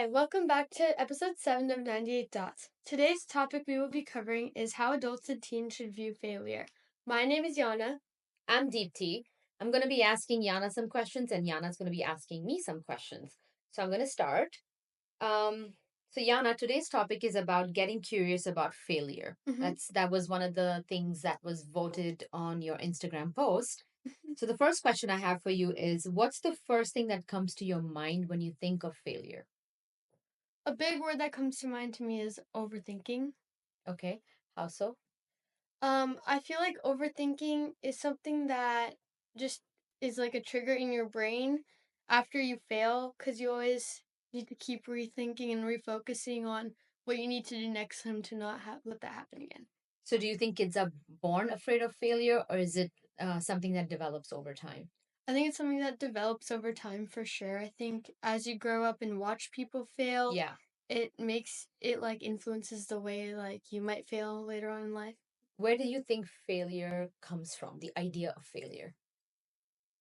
Hi, welcome back to episode 7 of 98 Dots. Today's topic we will be covering is how adults and teens should view failure. My name is Yana. I'm Deepti. I'm going to be asking Yana some questions, and Yana's going to be asking me some questions. So I'm going to start. Um, so Yana, today's topic is about getting curious about failure. Mm-hmm. That was one of the things that was voted on your Instagram post. So the first question I have for you is, what's the first thing that comes to your mind when you think of failure? A big word that comes to mind to me is overthinking. Okay, how so? I feel like overthinking is something that just is like a trigger in your brain after you fail because you always need to keep rethinking and refocusing on what you need to do next time to not let that happen again. So do you think kids are born afraid of failure, or is it something that develops over time? I think it's something that develops over time for sure. I think as you grow up and watch people fail, Yeah. it makes it like influences the way like you might fail later on in life. Where do you think failure comes from? The idea of failure.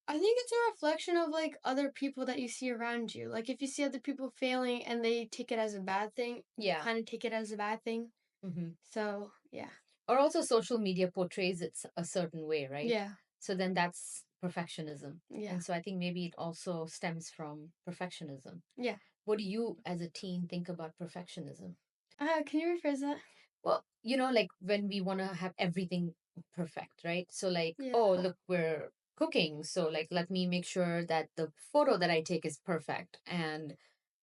I think it's a reflection of like other people that you see around you. Like if you see other people failing and they take it as a bad thing, you Yeah. kind of take it as a bad thing. Hmm. So, yeah. Or also, social media portrays it a certain way, right? Yeah. So then that's perfectionism. Yeah. And so I think maybe it also stems from perfectionism. Yeah. What do you, as a teen, think about perfectionism? Can you rephrase that? Well, like when we want to have everything perfect, right? So, like, Yeah. oh, look, we're cooking. So, like, let me make sure that the photo that I take is perfect. And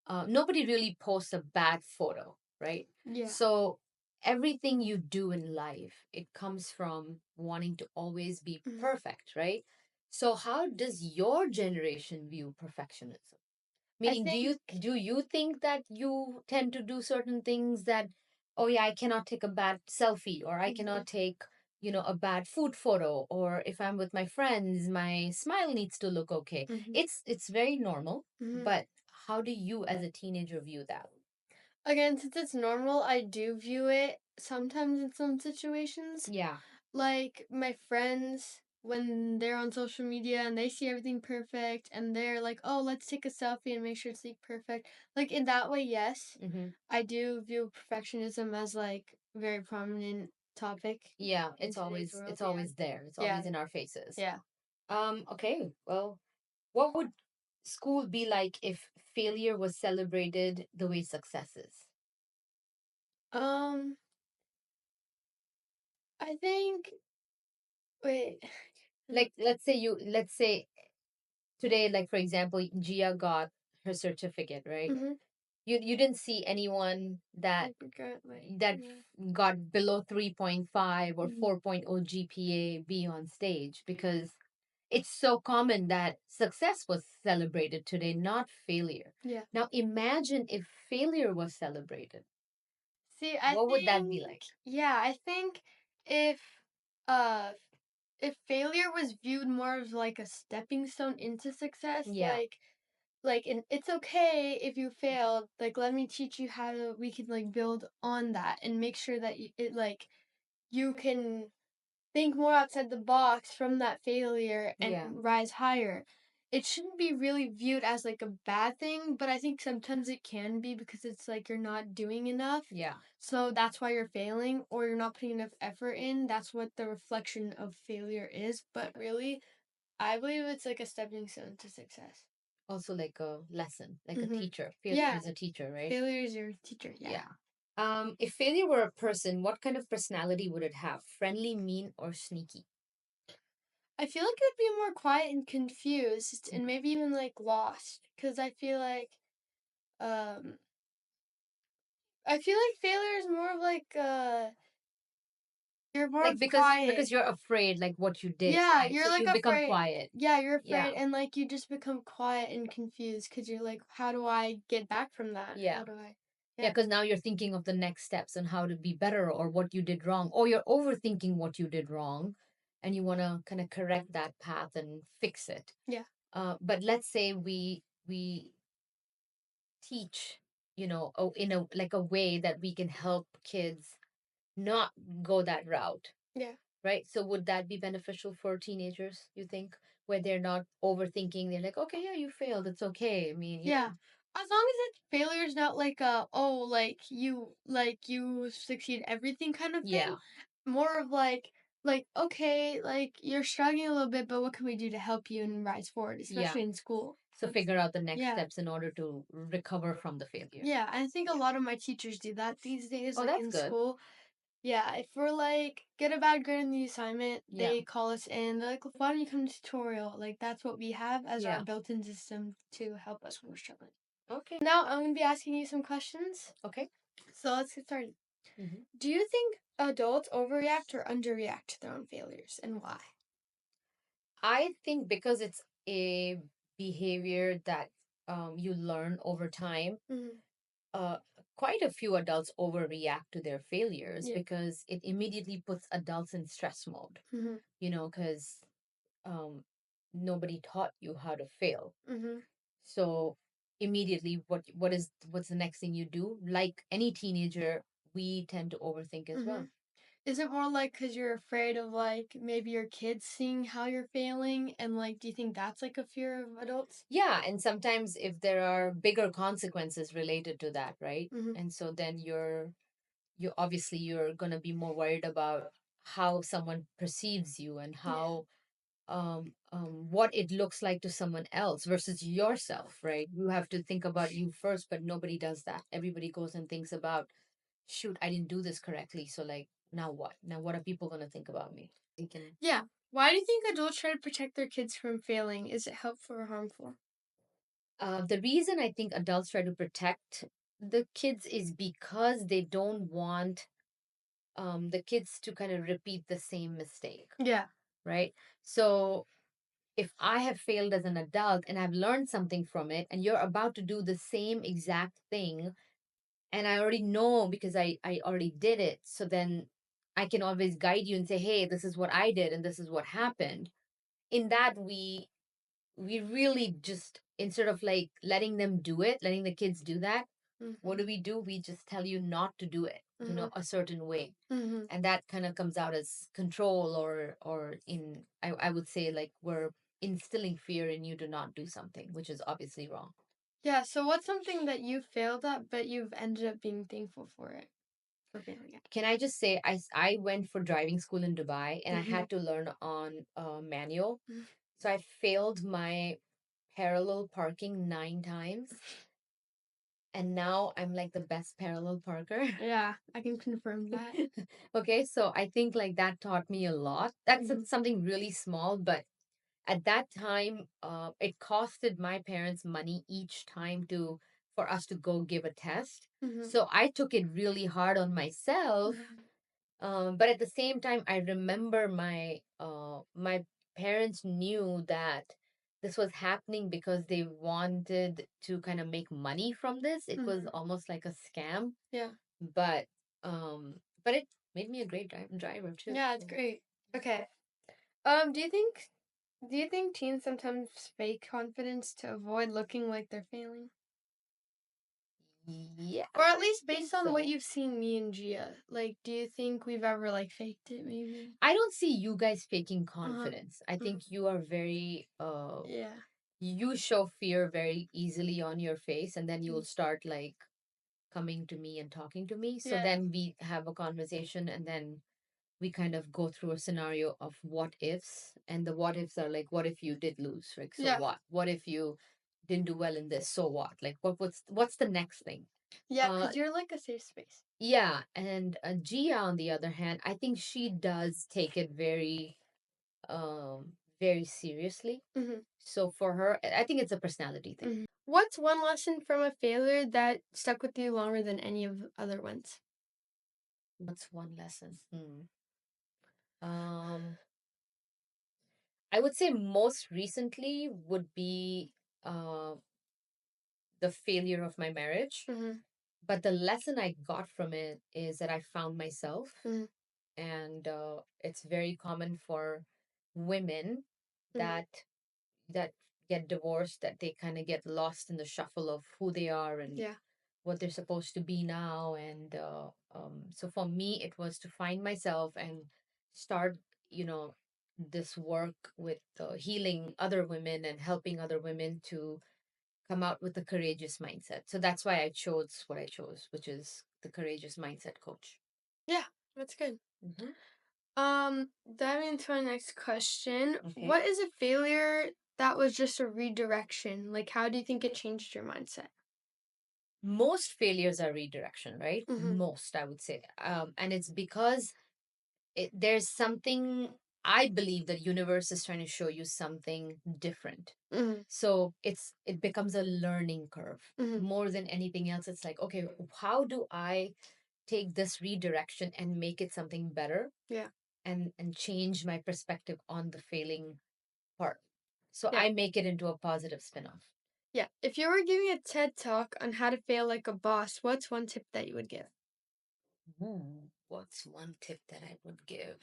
nobody really posts a bad photo, right? Yeah. So everything you do in life, it comes from wanting to always be Mhm. perfect, right? So how does your generation view perfectionism? I Meaning, do think you do you think that you tend to do certain things that, oh yeah, I cannot take a bad selfie, or I Mhm. cannot take, a bad food photo, or if I'm with my friends, my smile needs to look okay. Mhm. It's very normal, Mhm. but how do you as a teenager view that? Again, since it's normal, I do view it sometimes in some situations. Yeah. Like my friends, when they're on social media and they see everything perfect and they're like, oh, let's take a selfie and make sure it's like perfect. Like in that way, yes, Mm-hmm. I do view perfectionism as like a very prominent topic Yeah, in it's today's always world. it's Yeah. always there. It's Yeah. always in our faces. Yeah. Okay. Well, what would school be like if failure was celebrated the way success is? Um, I think, wait. Like let's say today, like for example, Gia got her certificate, right? Mm-hmm. You didn't see anyone that I forgot my, that yeah. got below 3.5 or Mhm. 4.0 GPA be on stage, because it's so common that success was celebrated today, not failure. Yeah. Now imagine if failure was celebrated. See, I What would that be think, like? yeah, I think if uh if failure was viewed more of like a stepping stone into success, Yeah. and it's okay if you failed, like let me teach you how to we can like build on that and make sure that it like you can think more outside the box from that failure and Yeah. rise higher. It shouldn't be really viewed as like a bad thing, but I think sometimes it can be because it's like you're not doing enough. Yeah. So that's why you're failing, or you're not putting enough effort in. That's what the reflection of failure is. But really, I believe it's like a stepping stone to success. Also like a lesson, like a Mm-hmm. teacher. Failure Yeah, is a teacher, right? failure is your teacher. Yeah. Yeah. If failure were a person, what kind of personality would it have? Friendly, mean, or sneaky? I feel like it would be more quiet and confused and maybe even like lost. Because um, I feel like failure is more of like you're more Like, of because quiet. you're afraid, like what you did, Yeah, right? you're So like you become afraid. quiet. Yeah, you're Yeah. afraid and like you just become quiet and confused because you're like, how do I get back from that? Yeah. How do I? Yeah, Yeah. because now you're thinking of the next steps and how to be better, or what you did wrong, or you're overthinking what you did wrong, and you want to kind of correct that path and fix it. Yeah. But let's say we teach, in a like a way that we can help kids not go that route, Yeah. right? So would that be beneficial for teenagers, you think, where they're not overthinking? They're like, okay, yeah, you failed, it's okay. I mean, Yeah. As long as it's failure's not like a, oh, like you succeed everything kind of thing. Yeah, More of like, okay, like you're struggling a little bit, but what can we do to help you and rise forward, yeah. especially in school? So figure out the next Yeah. steps in order to recover from the failure. Yeah, I think a lot of my teachers do that these days, Oh, like that's in good. school. Yeah, if we're like get a bad grade in the assignment, Yeah, they call us in. They're like, "Why don't you come to tutorial?" Like that's what we have as our yeah. built-in system to help us when we're struggling. Okay, Now I'm gonna be asking you some questions. okay. So let's get started. Hmm. Do you think adults overreact or underreact to their own failures, and why? I think because it's a behavior that you learn over time, Mm-hmm. uh, quite a few adults overreact to their failures Yeah. because it immediately puts adults in stress mode, Mm-hmm. because um, nobody taught you how to fail. Mm-hmm. So immediately, what's the next thing you do? Like any teenager, we tend to overthink as Mm-hmm. well. Is it more like because you're afraid of like maybe your kids seeing how you're failing, and like, do you think that's like a fear of adults? Yeah, and sometimes if there are bigger consequences related to that, right? Mm-hmm. And so then you obviously you're going to be more worried about how someone perceives you and Yeah. how what it looks like to someone else versus yourself, right? You have to think about you first, but nobody does that. Everybody goes and thinks about, shoot, I didn't do this correctly, so like now what? Now what are people going to think about me? Thinking. Yeah. Why do you think adults try to protect their kids from failing? Is it helpful or harmful? The reason I think adults try to protect the kids is because they don't want the kids to kind of repeat the same mistake, Yeah. right? So if I have failed as an adult and I've learned something from it, and you're about to do the same exact thing, and I already know because I already did it, so then I can always guide you and say, hey, this is what I did and this is what happened. In that, we really just, instead of like letting them do it, letting the kids do that, what Mm-hmm. do? We just tell you not to do it, Mm-hmm. a certain way. Mm-hmm. And that kind of comes out as control, or in I would say like we're instilling fear in you to not do something, which is obviously wrong. Yeah. So, what's something that you failed at, but you've ended up being thankful for it for failing at? Can I just say I went for driving school in Dubai and I Mm-hmm. had to learn on manual. Mm-hmm. So I failed my parallel parking 9 times, and now I'm like the best parallel parker. Yeah, I can confirm that. Okay, so I think like that taught me a lot. That's Mm-hmm. something really small, but at that time, it costed my parents money each time to for us to go give a test. Mm-hmm. So I took it really hard on myself. Mm-hmm. But at the same time, I remember my parents knew that this was happening because they wanted to kind of make money from this. It was Mm-hmm. almost like a scam, Yeah. but but it made me a great driver too. Yeah, it's So. great. Okay. Do you think teens sometimes fake confidence to avoid looking like they're failing? Yeah, Or at I least think based on what so. you've seen me and Gia, like, do you think we've ever like faked it? Maybe. I don't see you guys faking Uh huh. confidence. I think you are very Yeah. you show fear very easily on your face, and then you'll start like coming to me and talking to me. So Yeah. then we have a conversation, and then we kind of go through a scenario of what ifs, and the what ifs are like, what if you did lose? Like, so Yeah. what? What if you didn't do well in this? So what? Like, what's the next thing? Yeah, Uh, because you're like a safe space. yeah, and Gia, on the other hand, I think she does take it very seriously. Mm-hmm. So for her, I think it's a personality thing. Mm-hmm. What's one lesson from a failure that stuck with you longer than any of the other ones? What's one lesson? Um, I would say most recently would be uh, the failure of my marriage. Mm-hmm. But the lesson I got from it is that I found myself, Mm-hmm. and it's very common for women Mm-hmm. that that get divorced, that they kind of get lost in the shuffle of who they are and Yeah. what they're supposed to be now. And so for me, it was to find myself and start, this work with healing other women and helping other women to come out with a courageous mindset. So that's why I chose what I chose, which is the courageous mindset coach. Yeah, that's good. Hmm. Diving into my next question, Okay. what is a failure that was just a redirection? Like, how do you think it changed your mindset? Most failures are redirection, right? Mm-hmm. Most, I would say. And it's because there's something, I believe that universe is trying to show you something different. Mm-hmm. So it becomes a learning curve Mm-hmm. more than anything else. It's like, okay, how do I take this redirection and make it something better, Yeah. and change my perspective on the failing part. So Yeah. I make it into a positive spin-off. Yeah. If you were giving a TED talk on how to fail like a boss, what's one tip that you would give? What's one tip that I would give?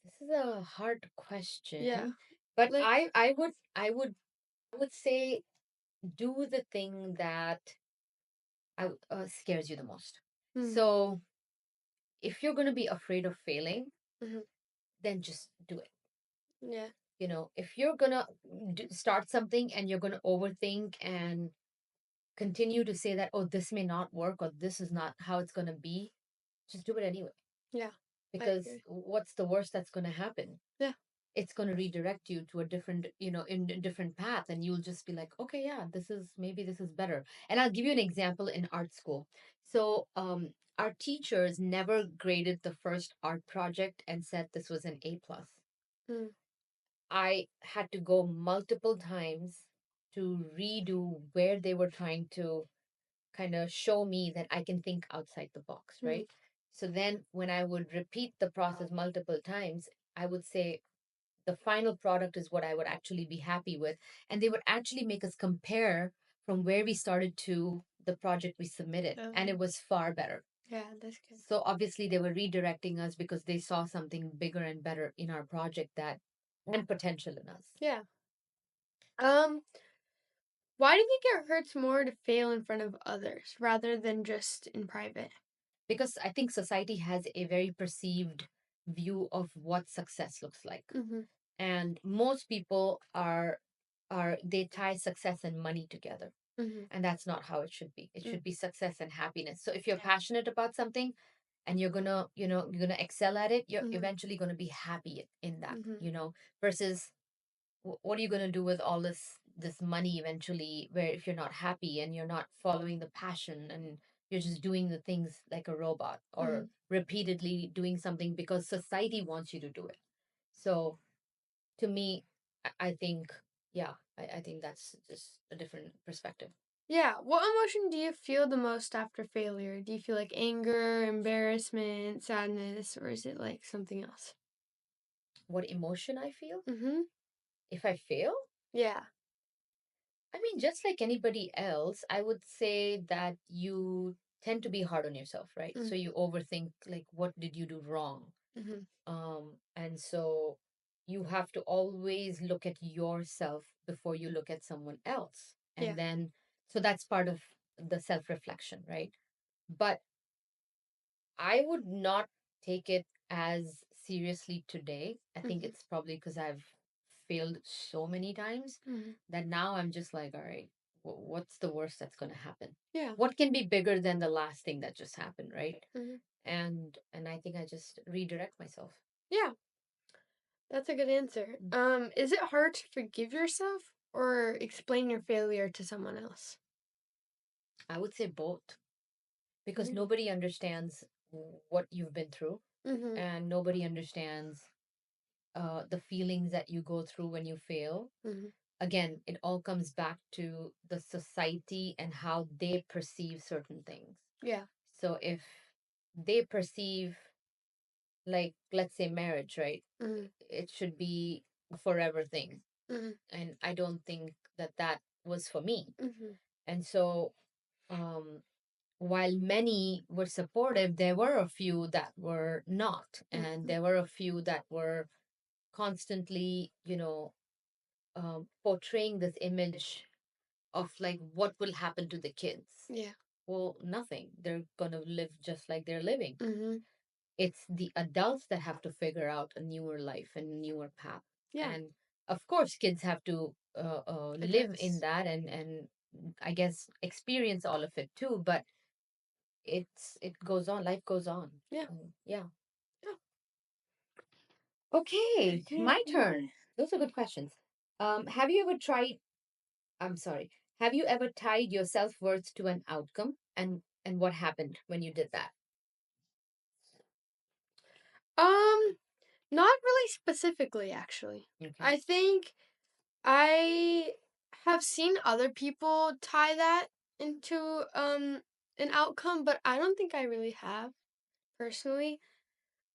This is a hard Yeah. question, but Like, I would say do the thing that scares you the most. mm, So if you're going to be afraid of failing, mm-hmm. then just do it. Yeah. If you're going to start something and you're going to overthink and continue to say that, oh, this may not work or this is not how it's going to be, just do it anyway. Yeah. I Because agree. what's the worst that's going to happen? Yeah. It's going to redirect you to a different, in a different path. And you'll just be like, okay, yeah, maybe this is better. And I'll give you an example in art school. So, our teachers never graded the first art project and said this was an A plus. Mm, I had to go multiple times to redo where they were trying to kind of show me that I can think outside the box, mm, right? So then when I would repeat the process multiple times, I would say the final product is what I would actually be happy with. And they would actually make us compare from where we started to the project we submitted. And it um, was far better. yeah, that's good. So obviously they were redirecting us because they saw something bigger and better in our project that and potential in us. Yeah. Um, why do you think it hurts more to fail in front of others rather than just in private? Because I think society has a very perceived view of what success looks like. Mm-hmm. And most people are they tie success and money together. Mm-hmm. And that's not how it should be. It Mm, should be success and happiness. So if you're passionate about something and you're gonna excel at it, you're mm-hmm. eventually gonna be happy in that, Mm-hmm. versus what are you going to do with all this money eventually, where if you're not happy and you're not following the passion and you're just doing the things like a robot Mm-hmm. or repeatedly doing something because society wants you to do it. So to me, I think, yeah, I think that's just a different perspective. Yeah. What emotion do you feel the most after failure? Do you feel like anger, embarrassment, sadness, or is it like something else? What emotion I feel Mm-hmm. if I fail? Yeah. I mean, just like anybody else, I would say that you tend to be hard on yourself, right? So you overthink, like, what did you do wrong? Mm-hmm. And so you have to always look at yourself before you look at someone else. Yeah. And then, so that's part of the self reflection, right? But I would not take it as seriously today. I think Mm-hmm. it's probably because I've failed so many times Mm-hmm. that now I'm just like, all right, what's the worst that's going to happen? Yeah. What can be bigger than the last thing that just happened, right? Mm-hmm. And I think I just redirect myself. Yeah. That's a good answer. Mm. Is it hard to forgive yourself or explain your failure to someone else? I would say both, because Mm-hmm. nobody understands what you've been through, Mm-hmm. and nobody understands the feelings that you go through when you fail. Mm-hmm. Again, it all comes back to the society and how they perceive certain things. Yeah. So if they perceive, like, let's say marriage, right? Mm-hmm. It should be a forever thing. Mm-hmm. And I don't think that that was for me. Mm-hmm. And so, um, while many were supportive, there were a few that were not. And Mm-hmm. there were a few that were constantly, portraying this image of like what will happen to the kids. Yeah. Well, nothing. They're going to live just like they're living. Mm-hmm. It's the adults that have to figure out a newer life and a newer path. Yeah. And of course, kids have to It live in does. that and I guess experience all of it too. But it goes on. Life goes on. Yeah. Yeah. Yeah. Okay, Okay. my turn. Those are good questions. Have you ever tried? I'm sorry. Have you ever tied your self worth to an outcome, and what happened when you did that? Um, Not really specifically, actually. Okay. I think I have seen other people tie that into an outcome, but I don't think I really have personally.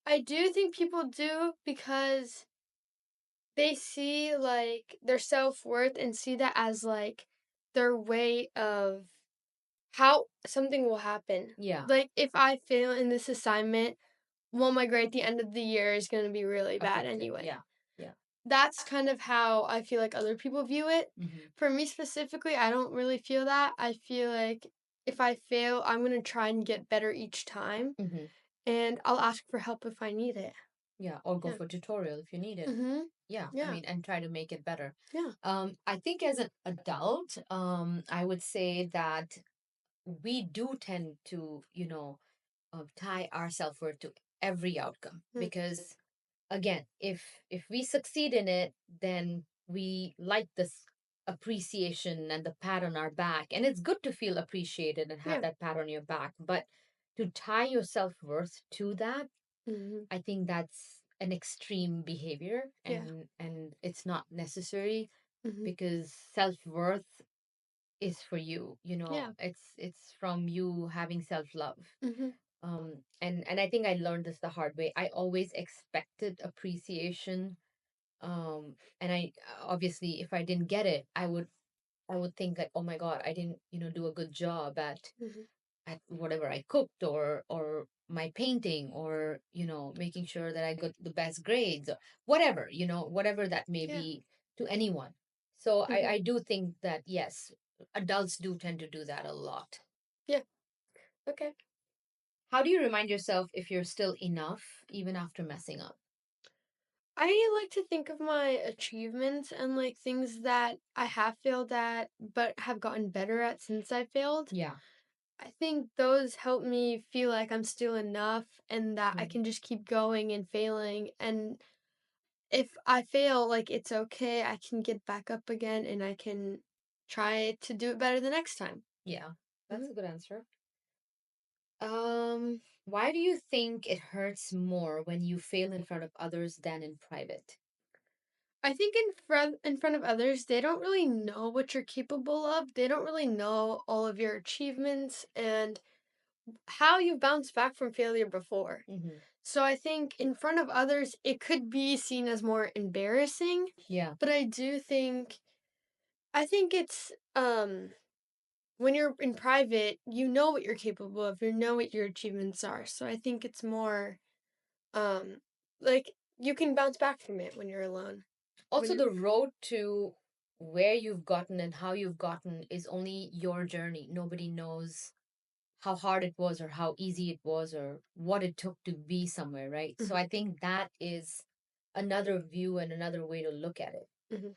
I do think people do because they see like their self-worth and see that as like their way of how something will happen. Yeah, Like if I fail in this assignment, well my grade at the end of the year is going to be really bad affected. anyway. Yeah, yeah. That's kind of how I feel like other people view it. Hmm. For me specifically, I don't really feel that. I feel like if I fail, I'm going to try and get better each time Hmm. and I'll ask for help if I need it. Yeah, or go Yeah. for tutorial if you need it. Mhm. Yeah, I Yeah. mean, and try to make it better. Yeah. I think as an adult, I would say that we do tend to, tie our self-worth to every outcome Mm. because again, if we succeed in it, then we like this appreciation and the pat on our back, and it's good to feel appreciated and have Yeah. that pat on your back, but to tie your self-worth to that, Mhm. I think that's an extreme behavior, Yeah. and it's not necessary Mhm. because self-worth is for you, Yeah. it's from you having self-love. Mhm. And I think I learned this the hard way. I always expected appreciation. And I obviously, if I didn't get it, I would think like, oh my God, I didn't, do a good job Mhm. at whatever I cooked, or my painting, or making sure that I got the best grades, or whatever, whatever that may Yeah. be to anyone. So I Mhm. I do think that yes, adults do tend to do that a lot. Yeah. Okay. How do you remind yourself if you're still enough even after messing up? I like to think of my achievements and like things that I have failed at but have gotten better at since I failed. Yeah. I think those help me feel like I'm still enough and that I Mm. can just keep going and failing. And if I fail, like it's okay. I can get back up again and I can try to do it better the next time. Yeah, that's Mhm. a good answer. Why do you think it hurts more when you fail in front of others than in private? I think in front of others, they don't really know what you're capable of. They don't really know all of your achievements and how you've bounced back from failure before. Hmm. So I think in front of others, it could be seen as more embarrassing, Yeah. but I think it's when you're in private, you know what you're capable of, you know what your achievements are. So I think it's more um like you can bounce back from it when you're alone. When Also, you're the road to where you've gotten and how you've gotten is only your journey. Nobody knows how hard it was, or how easy it was, or what it took to be somewhere, right? So Mhm, I think that is another view and another way to look at it. mhm.